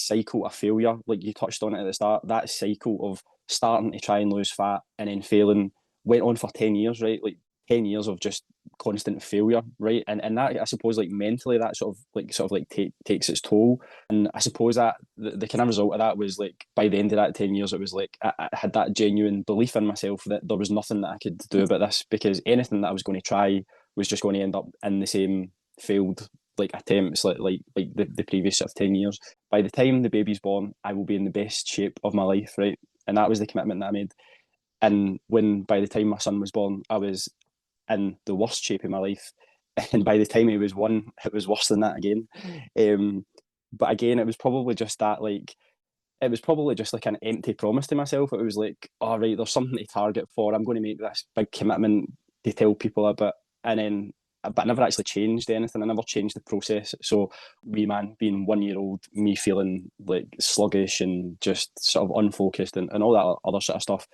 cycle of failure, like you touched on it at the start, that cycle of starting to try and lose fat and then failing went on for 10 years, right? Like 10 years of just constant failure, right? And that, I suppose, like mentally, that takes its toll. And I suppose that the kind of result of that was like by the end of that 10 years, it was like I had that genuine belief in myself that there was nothing that I could do about this, because anything that I was going to try was just going to end up in the same failed like attempts like the previous sort of 10 years. By the time the baby's born, I will be in the best shape of my life, right? And that was the commitment that I made. And when by the time my son was born, I was in the worst shape of my life. And by the time he was one, it was worse than that again. But again, it was probably just that, like, it was probably just like an empty promise to myself. It was like, all right, there's something to target for. I'm going to make this big commitment to tell people about, and then, but I never actually changed anything. I never changed the process. So, wee man being 1 year old, me feeling like sluggish and just sort of unfocused and all that other sort of stuff.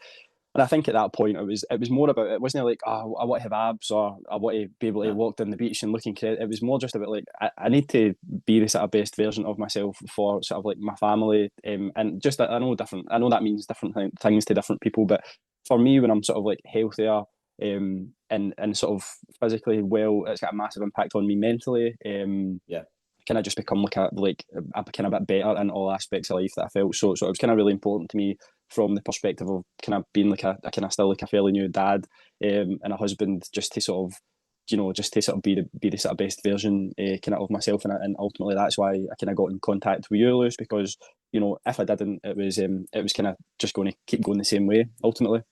And I think at that point it was more about, it wasn't like, oh, I want to have abs or I want to be able to walk down the beach and looking great. It was more just about like I need to be the sort of best version of myself for sort of like my family, and just I know different. I know that means different things to different people, but for me, when I'm sort of like healthier, and sort of physically well, it's got a massive impact on me mentally. Yeah. Kind of just become a kind of bit better in all aspects of life that I felt. So it was kind of really important to me from the perspective of kind of being like a kind of still like a fairly new dad, and a husband, just to sort of, just to sort of be the sort of best version kind of myself, and ultimately that's why I kind of got in contact with you, Lewis, because if I didn't, it was kind of just going to keep going the same way ultimately.